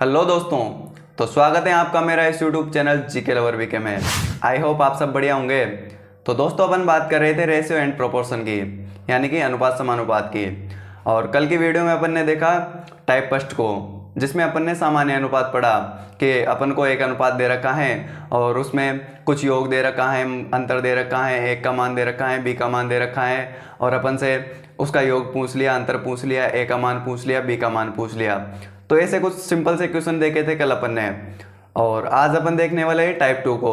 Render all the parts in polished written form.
Hello दोस्तों, तो स्वागत है आपका मेरा इस YouTube channel GK lover VK में। आई होप आप सब बढ़िया होंगे। तो दोस्तों अपन बात कर रहे थे रेशियो एंड प्रोपोर्शन की, यानी कि अनुपात समानुपात की। और कल की वीडियो में अपन ने देखा टाइप फर्स्ट को, जिसमें अपन ने सामान्य अनुपात पढ़ा कि अपन को एक अनुपात दे रखा है और उसमें कुछ योग दे रखा है, अंतर दे रखा है, एक का मान दे रखा है, बी का मान दे रखा है, और अपन से उसका योग पूछ लिया, अंतर पूछ लिया, ए का मान पूछ लिया, बी का मान पूछ लिया। तो ऐसे कुछ सिंपल से क्वेश्चन देखे थे कल अपन ने। और आज अपन देखने वाले हैं टाइप 2 को।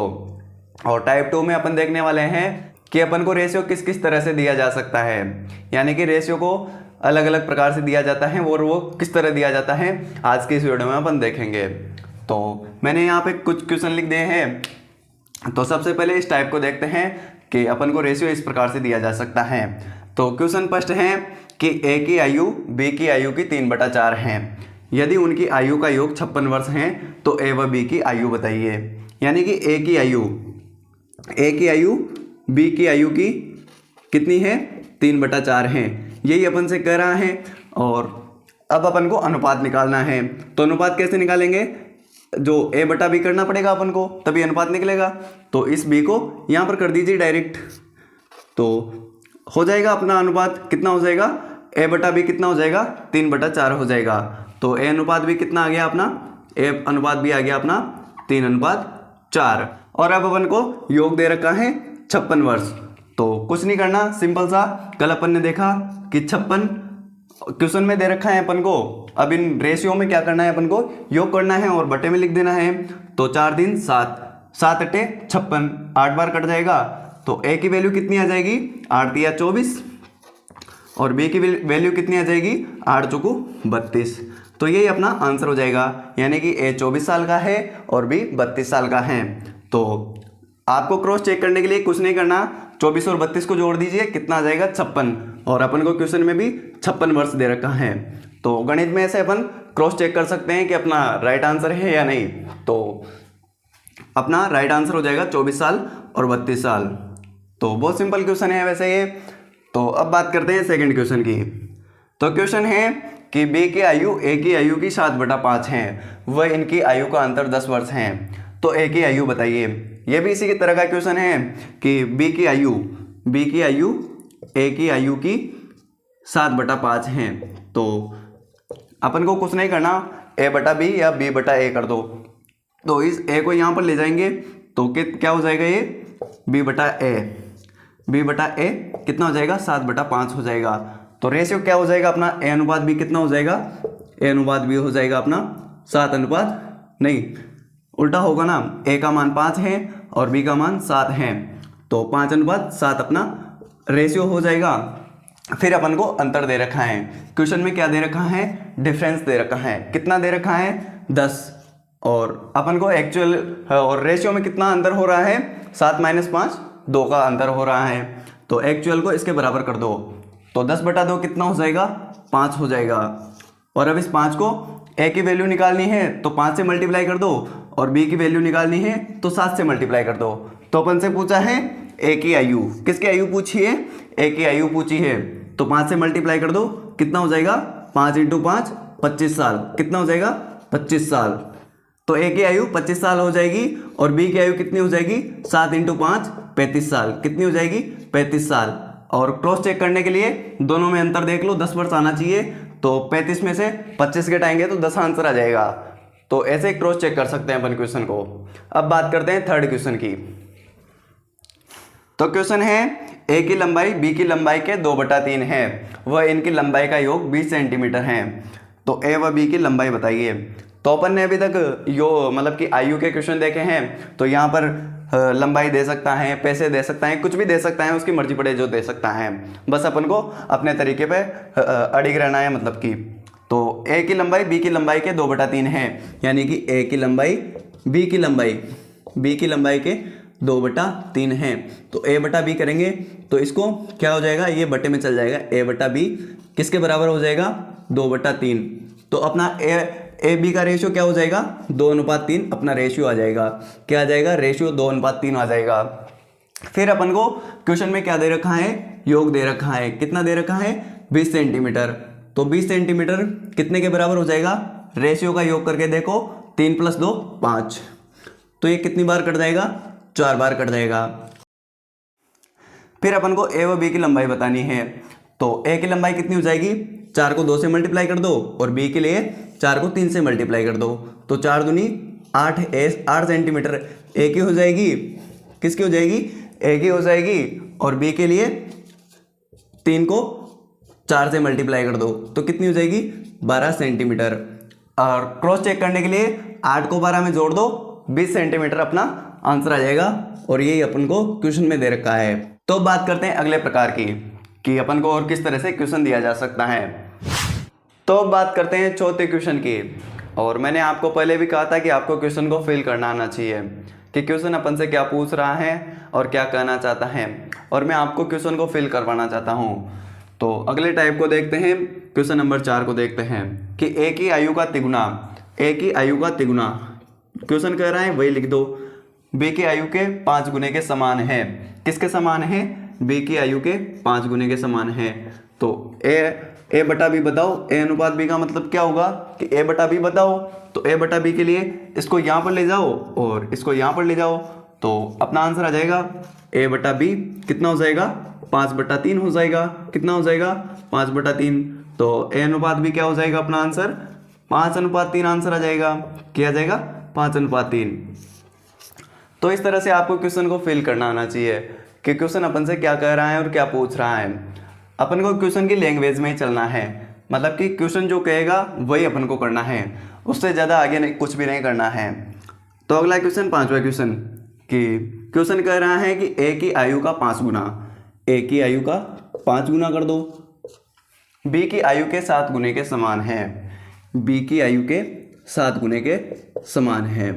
और टाइप 2 में अपन देखने वाले हैं कि अपन को रेशियो किस किस तरह से दिया जा सकता है, यानी कि रेशियो को अलग अलग प्रकार से दिया जाता है और वो किस तरह दिया जाता है आज के इस वीडियो में अपन देखेंगे। तो मैंने यहाँ पे कुछ क्वेश्चन लिख दिए हैं। तो सबसे पहले इस टाइप को देखते हैं कि अपन को रेशियो इस प्रकार से दिया जा सकता है। तो क्वेश्चन फर्स्ट है कि ए की आयु बी की आयु की 3/4 है। यदि उनकी आयु का योग 56 वर्ष है तो ए व बी की आयु बताइए। यानी कि ए की आयु बी की आयु की कितनी है, 3/4 है। यही अपन से कह रहा है। और अब अपन को अनुपात निकालना है। तो अनुपात कैसे निकालेंगे, जो ए बटा बी करना पड़ेगा अपन को, तभी अनुपात निकलेगा। तो इस बी को यहाँ पर कर दीजिए डायरेक्ट, तो हो जाएगा अपना अनुपात कितना हो जाएगा, ए बटा बी कितना हो जाएगा, 3/4 हो जाएगा। तो ए अनुपात भी कितना आ गया अपना, ए अनुपात भी आ गया अपना 3/4। और अब अपन को योग दे रखा है 56 वर्ष। तो कुछ नहीं करना, सिंपल सा, कल अपन ने देखा कि 56 क्वेश्चन में दे रखा है अपन को। अब इन रेशियो में क्या करना है, अपन को योग करना है और बटे में लिख देना है। तो 4 दिन 7, 7 अट्टे 56, 8 बार कट जाएगा। तो ए की वैल्यू कितनी आ जाएगी, 8 या 24, और बी की वैल्यू कितनी आ जाएगी, 8 चौको 32। तो यही अपना आंसर हो जाएगा, यानी कि ए 24 साल का है और बी 32 साल का है। तो आपको क्रॉस चेक करने के लिए कुछ नहीं करना, 24 और 32 को जोड़ दीजिए, कितना आ जाएगा, 56। और अपन को क्वेश्चन में भी 56 वर्ष दे रखा है। तो गणित में ऐसे अपन क्रॉस चेक कर सकते हैं कि अपना राइट आंसर है या नहीं। तो अपना राइट आंसर हो जाएगा 24 साल और 32 साल। तो बहुत सिंपल क्वेश्चन है वैसे ये। तो अब बात करते हैं सेकंड क्वेश्चन की। तो क्वेश्चन है कि बी की आयु ए की आयु की 7/5 है, वह इनकी आयु का अंतर 10 वर्ष है। तो ए की आयु बताइए। यह भी इसी की तरह का क्वेश्चन है कि बी की आयु ए की आयु की 7/5 है। तो अपन को कुछ नहीं करना, ए बटा बी या बी बटा ए कर दो। तो इस ए को यहाँ पर ले जाएंगे तो क्या हो जाएगा, ये बी बटा ए कितना हो जाएगा, 7/5 हो जाएगा। तो रेशियो क्या हो जाएगा अपना, ए अनुपात बी कितना हो जाएगा, ए अनुपात बी हो जाएगा अपना 7 अनुपात, नहीं उल्टा होगा ना, ए का मान 5 है और बी का मान 7 है। तो 5/7 अपना रेशियो हो जाएगा। फिर अपन को अंतर दे रखा है, क्वेश्चन में क्या दे रखा है, डिफरेंस दे रखा है। कितना दे रखा है, 10। और अपन को एक्चुअल और रेशियो में कितना अंतर हो रहा है, 7 - 5 2 का अंतर हो रहा है। तो एक्चुअल को इसके बराबर कर दो। तो 10/2 कितना हो जाएगा, 5 हो जाएगा। और अब इस 5 को ए की वैल्यू निकालनी है तो 5 से मल्टीप्लाई कर दो, और बी की वैल्यू निकालनी है तो 7 से मल्टीप्लाई कर दो। तो अपन से पूछा है ए की आयु, किसकी आयु पूछी है, ए की आयु पूछी है। तो 5 से मल्टीप्लाई कर दो, कितना हो जाएगा, 5 × 5 25 साल, कितना हो जाएगा, 25 साल। तो ए की आयु 25 साल हो जाएगी और बी की आयु कितनी हो जाएगी, 7 × 5 35 साल, कितनी हो जाएगी, 35 साल। और क्रॉस चेक करने के लिए दोनों में अंतर देख लो, 10 वर्ष आना चाहिए। तो 35 में से 25 घटाएंगे तो 10 आंसर आ जाएगा। तो ऐसे क्रॉस चेक कर सकते हैं अपन क्वेश्चन को। अब बात करते हैं थर्ड क्वेश्चन की। तो क्वेश्चन है ए की लंबाई बी की लंबाई के 2/3 है, वह इनकी लंबाई का योग 20 सेंटीमीटर है। तो ए व बी की लंबाई बताइए। तो अपन ने अभी तक मतलब कि आयु के क्वेश्चन देखे हैं। तो यहाँ पर लंबाई दे सकता है, पैसे दे सकता है, कुछ भी दे सकता है, उसकी मर्जी पड़े जो दे सकता है। बस अपन को अपने तरीके पे अड़िग रहना है, मतलब कि। तो ए की लंबाई बी की लंबाई के 2/3 है, यानी कि ए की लंबाई बी की लंबाई के 2/3 है। तो ए बटा बी करेंगे तो इसको क्या हो जाएगा, ये बटे में चल जाएगा, ए बटा बी किसके बराबर हो जाएगा, 2/3। तो अपना ए बी का रेशियो क्या हो जाएगा, 2:3 अपना रेशियो आ जाएगा। क्या आ जाएगा, रेशियो 2:3 आ जाएगा। फिर अपन को क्वेश्चन में क्या दे रखा है, योग दे रखा है। कितना दे रखा है, 20 सेंटीमीटर। तो 20 सेंटीमीटर कितने के बराबर हो जाएगा, रेशियो का योग करके देखो, 3 + 2 5, तो ये कितनी बार कट जाएगा, 4 बार कट जाएगा। फिर अपन को ए व बी की लंबाई बतानी है, तो ए की लंबाई कितनी हो जाएगी, 4 को 2 से मल्टीप्लाई कर दो और बी के लिए 4 को 3 से मल्टीप्लाई कर दो, तो 4 दूनी 8 8 सेंटीमीटर ए की हो जाएगी, किसकी हो जाएगी, ए की हो जाएगी, और बी के लिए 3 को 4 से मल्टीप्लाई कर दो तो कितनी हो जाएगी, 12 सेंटीमीटर। और क्रॉस चेक करने के लिए 8 को 12 में जोड़ दो, 20 सेंटीमीटर अपना आंसर आ जाएगा, और यही अपन को क्वेश्चन में दे रखा है। तो बात करते हैं अगले प्रकार की कि अपन को और किस तरह से क्वेश्चन दिया जा सकता है। तो बात करते हैं चौथे क्वेश्चन की, और मैंने आपको पहले भी कहा था कि आपको क्वेश्चन को फिल करना आना चाहिए कि क्वेश्चन अपन से क्या पूछ रहा है और क्या कहना चाहता है, और मैं आपको क्वेश्चन को फिल करवाना चाहता हूँ। तो अगले टाइप को देखते हैं, क्वेश्चन नंबर 4 को देखते हैं कि ए की आयु का तिगुना, ए की आयु का तिगुना क्वेश्चन कह रहा है वही लिख दो, बी की आयु के 5 गुने के समान है, किसके समान है, बी की आयु के 5 गुने के समान है। तो ए बटा बी बताओ, ए अनुपात बी का मतलब क्या होगा कि ए बटा बी बताओ, तो ए बटा बी के लिए इसको यहाँ पर ले जाओ और इसको यहाँ पर ले जाओ, तो अपना आंसर आ जाएगा ए बटा बी कितना हो जाएगा, 5/3 हो जाएगा, कितना हो जाएगा, 5/3, तो ए अनुपात बी क्या हो जाएगा अपना आंसर, 5:3 आंसर आ जाएगा, क्या आ जाएगा, 5:3। तो इस तरह से आपको क्वेश्चन को फिल करना आना चाहिए कि क्वेश्चन अपन से क्या कह रहा है और क्या पूछ रहा है। अपन को क्वेश्चन की लैंग्वेज में ही चलना है, मतलब कि क्वेश्चन जो कहेगा वही अपन को करना है, उससे ज़्यादा आगे नहीं, कुछ भी नहीं करना है। तो अगला क्वेश्चन, 5वां क्वेश्चन कि क्वेश्चन कह रहा है कि ए की आयु का 5 गुना, ए की आयु का 5 गुना कर दो, बी की आयु के 7 गुने के समान है, बी की आयु के 7 गुने के समान है।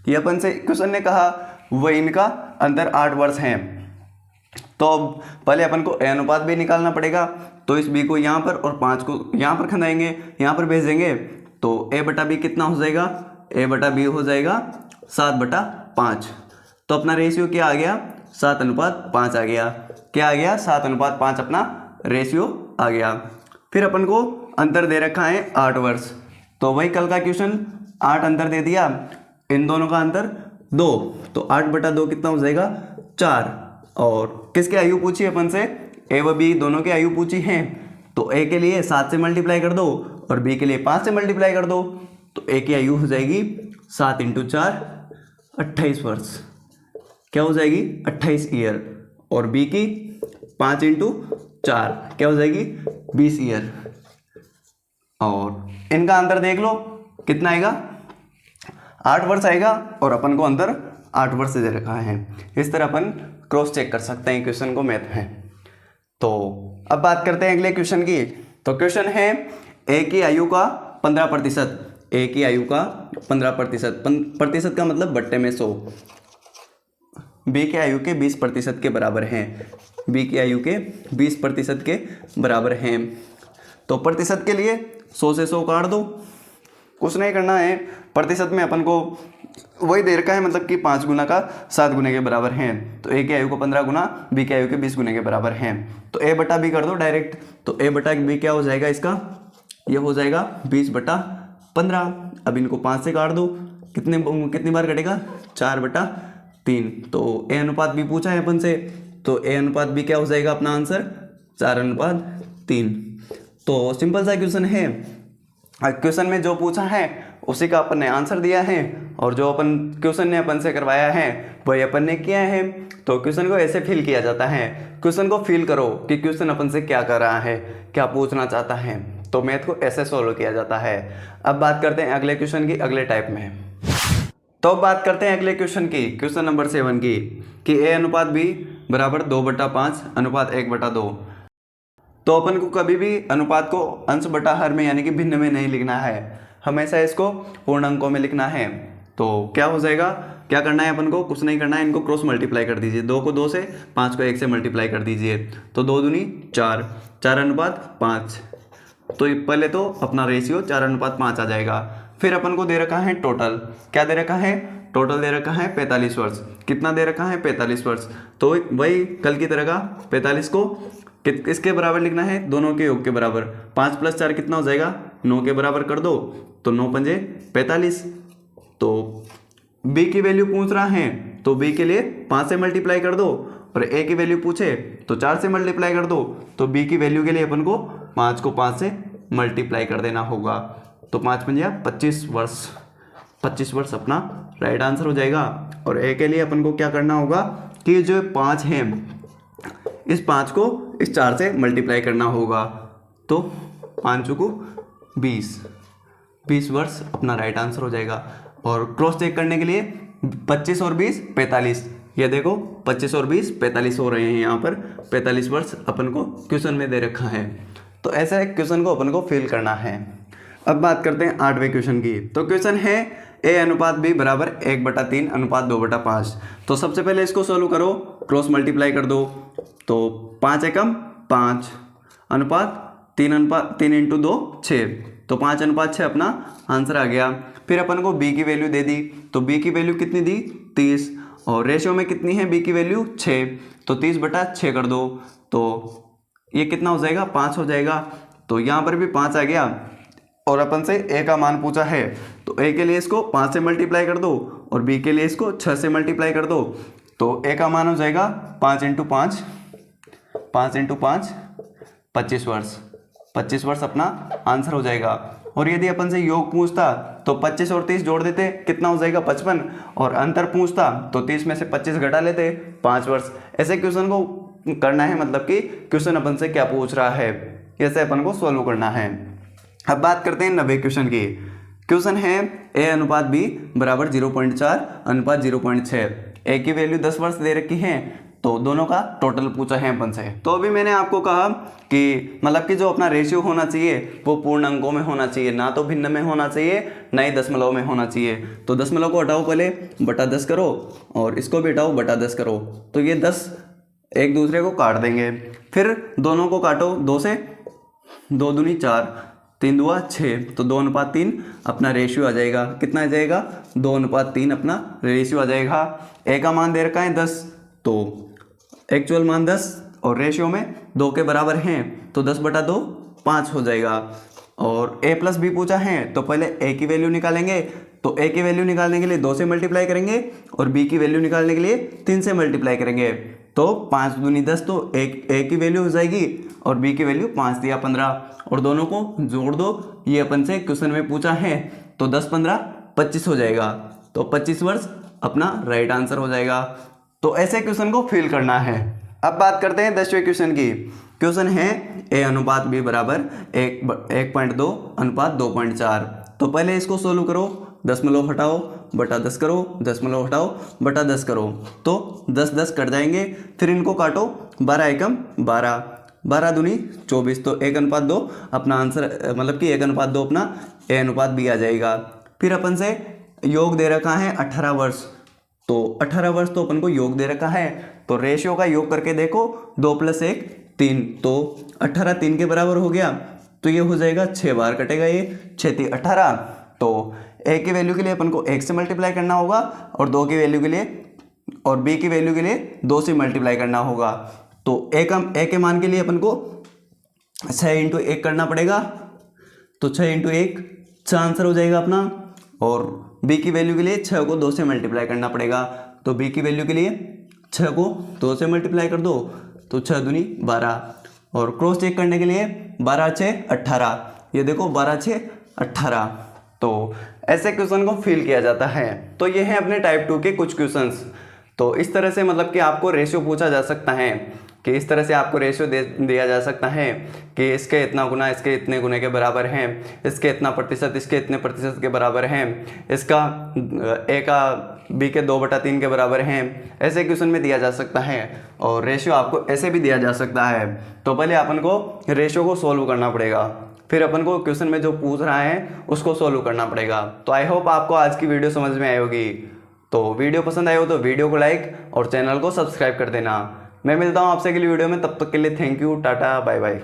ये अपन से क्वेश्चन ने कहा वह इनका अंतर 8 वर्ष है, तो पहले अपन को ए अनुपात भी निकालना पड़ेगा, तो इस बी को यहाँ पर और 5 को यहाँ पर खंडाएंगे, यहाँ पर भेज देंगे, तो ए बटा बी कितना हो जाएगा, ए बटा बी हो जाएगा 7/5, तो अपना रेशियो क्या आ गया, 7:5 आ गया, क्या आ गया, 7:5 अपना रेशियो आ गया। फिर अपन को अंतर दे रखा है 8 वर्ष, तो वही कल का क्वेश्चन, 8 अंतर दे दिया, इन दोनों का अंतर 2, तो 8/2 कितना हो जाएगा, 4। और किसकी आयु पूछी अपन से, ए व बी दोनों की आयु पूछी है, तो ए के लिए 7 से मल्टीप्लाई कर दो और बी के लिए 5 से मल्टीप्लाई कर दो, तो ए की आयु हो जाएगी 7 × 4 28 वर्ष, क्या हो जाएगी, 28 ईयर, और बी की 5 × 4 क्या हो जाएगी, 20 ईयर। और इनका अंतर देख लो कितना आएगा, 8 वर्ष आएगा, और अपन को अंतर 8 वर्ष दे रखा है। इस तरह अपन क्रॉस चेक कर सकते हैं क्वेश्चन को मैथ में। तो अब बात करते हैं अगले क्वेश्चन की। तो क्वेश्चन है ए की आयु का 15%, ए की आयु का 15%, प्रतिशत का मतलब बट्टे में 100, बी की आयु के 20% के बराबर हैं, बी की आयु के 20% के बराबर हैं। तो प्रतिशत के लिए 100 से 100 काट दो, कुछ नहीं करना है, प्रतिशत में अपन को वही दे रखा है, मतलब कि 5 गुना का 7 गुने के बराबर हैं, तो ए की आयु को 15 गुना, बी की आयु के 20 गुने के बराबर हैं, तो ए बटा बी कर दो डायरेक्ट, तो ए बटा बी क्या हो जाएगा इसका, ये हो जाएगा 20/15। अब इनको 5 से काट दो, कितनी बार कटेगा, 4/3, तो ए अनुपात बी पूछा है अपन से, तो ए अनुपात बी क्या हो जाएगा अपना आंसर, 4/3। तो सिंपल सा क्वेश्चन है, क्वेश्चन में जो पूछा है उसी का अपन ने आंसर दिया है, और जो अपन क्वेश्चन ने अपन से करवाया है वही अपन ने किया है। तो क्वेश्चन को ऐसे फिल किया जाता है, क्वेश्चन को फिल करो कि क्वेश्चन अपन से क्या कर रहा है, क्या पूछना चाहता है, तो मैथ को ऐसे सोल्व किया जाता है। अब बात करते हैं अगले क्वेश्चन की, अगले टाइप में। तो अब बात करते हैं अगले क्वेश्चन की, क्वेश्चन नंबर 7 की, कि ए अनुपात बी बराबर 2/5 अनुपात 1/2। तो अपन को कभी भी अनुपात को अंश बटा हर में यानी कि भिन्न में नहीं लिखना है, हमेशा इसको पूर्ण अंकों में लिखना है। तो क्या हो जाएगा, क्या करना है अपन को, कुछ नहीं करना है, इनको क्रॉस मल्टीप्लाई कर दीजिए, 2 को 2 से, 5 को 1 से मल्टीप्लाई कर दीजिए, तो 2 दूनी 4, 4/5। तो पहले तो अपना रेशियो 4/5 आ जाएगा। फिर अपन को दे रखा है टोटल, क्या दे रखा है, टोटल दे रखा है 45 वर्ष, कितना दे रखा है 45 वर्ष, तो वही कल की तरह का 45 को किसके बराबर लिखना है, दोनों के योग के बराबर, 5 + 4 कितना हो जाएगा 9 के बराबर कर दो तो 9 पंजे 45। तो b की वैल्यू पूछ रहा है तो b के लिए 5 से मल्टीप्लाई कर दो, और a की वैल्यू पूछे तो 4 से मल्टीप्लाई कर दो। तो b की वैल्यू के लिए अपन को 5 को 5 से मल्टीप्लाई कर देना होगा। तो 5 पंजे 25 वर्ष, 25 वर्ष अपना राइट आंसर हो जाएगा। और a के लिए अपन को क्या करना होगा कि जो 5 है इस 5 को इस 4 से मल्टीप्लाई करना होगा। तो 5 को 20 वर्ष अपना राइट आंसर हो जाएगा। और क्रॉस चेक करने के लिए 25 और 20 45, ये देखो 25 और 20 45 हो रहे हैं यहाँ पर। 45 वर्ष अपन को क्वेश्चन में दे रखा है। तो ऐसा एक क्वेश्चन को अपन को फिल करना है। अब बात करते हैं 8वें क्वेश्चन की। तो क्वेश्चन है a अनुपात b बराबर 1/3 अनुपात 2/5। तो सबसे पहले इसको सोल्व करो, क्रॉस मल्टीप्लाई कर दो। तो 5 एकम 5 अनुपात 3 इंटू 2 6, तो 5 अनुपात 6 अपना आंसर आ गया। फिर अपन को b की वैल्यू दे दी, तो b की वैल्यू कितनी दी 30, और रेशियो में कितनी है b की वैल्यू 6, तो 30/6 कर दो। तो ये कितना हो जाएगा 5 हो जाएगा। तो यहाँ पर भी 5 आ गया, और अपन से a का मान पूछा है तो a के लिए इसको 5 से मल्टीप्लाई कर दो, और b के लिए इसको 6 से मल्टीप्लाई कर दो। तो a का मान हो जाएगा 5 इंटू 5 25 वर्ष, 25 वर्ष अपना आंसर हो जाएगा। और यदि अपन से योग पूछता तो 25 और 30 जोड़ देते, कितना हो जाएगा 55, और अंतर पूछता तो 30 में से 25 घटा लेते 5 वर्ष। ऐसे क्वेश्चन को करना है, मतलब कि क्वेश्चन अपन से क्या पूछ रहा है, ऐसे अपन को सॉल्व करना है। अब बात करते हैं 90 क्वेश्चन की। क्वेश्चन है a अनुपात b बराबर 0.4 अनुपात 0.6। a की वैल्यू 10 वर्ष दे रखी है, तो दोनों का टोटल पूछा है अपन से। तो अभी मैंने आपको कहा कि मतलब कि जो अपना रेशियो होना चाहिए वो पूर्ण अंकों में होना चाहिए, ना तो भिन्न में होना चाहिए ना ही दशमलव में होना चाहिए। तो दशमलव को हटाओ, पहले बटा 10 करो, और इसको भी हटाओ बटा 10 करो। तो ये 10 एक दूसरे को काट देंगे। फिर दोनों को काटो 2 से, 2 दूनी 4, 3 दुआ 6, तो 2:3 अपना रेशियो आ जाएगा। कितना आ जाएगा 2:3 अपना रेशियो आ जाएगा। ए का मान दे रखा है 10, तो एक्चुअल मान 10 और रेशियो में 2 के बराबर हैं, तो 10/2 5 हो जाएगा। और a प्लस बी पूछा है तो पहले a की वैल्यू निकालेंगे। तो a की वैल्यू निकालने के लिए 2 से मल्टीप्लाई करेंगे, और b की वैल्यू निकालने के लिए 3 से मल्टीप्लाई करेंगे। तो 5 दूनी 10, तो a की वैल्यू हो जाएगी, और b की वैल्यू 5 दिया 15, और दोनों को जोड़ दो। ये अपन से क्वेश्चन में पूछा है, तो 10 15 25 हो जाएगा। तो 25 वर्ष अपना राइट आंसर हो जाएगा। तो ऐसे क्वेश्चन को फिल करना है। अब बात करते हैं 10वें क्वेश्चन की। क्वेश्चन है a अनुपात b बराबर 1.2 अनुपात 2.4। तो पहले इसको सोल्व करो, दशमलव हटाओ बटा 10 करो, दशमलव हटाओ बटा 10 करो, तो 10 कट जाएंगे। फिर इनको काटो, 12 एकम 12, 12 दूनी 24, तो 1:2 अपना आंसर, मतलब कि 1:2 अपना a अनुपात b आ जाएगा। फिर अपन से योग दे रखा है 18 वर्ष, तो 18 वर्ष तो अपन को योग दे रखा है, तो रेशियो का योग करके देखो, 2 + 1 3, तो 18 3 के बराबर हो गया। तो ये हो जाएगा 6 बार कटेगा, ये 6 3 18। तो a की वैल्यू के लिए अपन को 1 से मल्टीप्लाई करना होगा, और 2 की वैल्यू के लिए, और b की वैल्यू के लिए 2 से मल्टीप्लाई करना होगा। तो a के मान के लिए अपन को 6 × 1 करना पड़ेगा, तो 6 × 1 6 आंसर हो जाएगा अपना। और b की वैल्यू के लिए 6 को 2 से मल्टीप्लाई करना पड़ेगा, तो b की वैल्यू के लिए 6 को 2 से मल्टीप्लाई कर दो, तो 6 दूनी 12। और क्रॉस चेक करने के लिए 12 6 18, ये देखो 12 6 18। तो ऐसे क्वेश्चन को फिल किया जाता है। तो ये है अपने टाइप 2 के कुछ क्वेश्चंस। तो इस तरह से मतलब कि आपको रेशियो पूछा जा सकता है, कि इस तरह से आपको रेशियो दिया जा सकता है कि इसके इतना गुना इसके इतने गुने के बराबर हैं, इसके इतना प्रतिशत इसके इतने प्रतिशत के बराबर हैं, इसका a का b के 2/3 के बराबर हैं। ऐसे क्वेश्चन में दिया जा सकता है, और रेशियो आपको ऐसे भी दिया जा सकता है। तो पहले अपन को रेशियो को सॉल्व करना पड़ेगा, फिर अपन को क्वेश्चन में जो पूछ रहा है उसको सॉल्व करना पड़ेगा। तो आई होप आपको आज की वीडियो समझ में आई होगी। तो वीडियो पसंद आई हो तो वीडियो को लाइक और चैनल को सब्सक्राइब कर देना। मैं मिलता हूँ आपसे अगली वीडियो में, तब तक के लिए thank you, tata bye bye.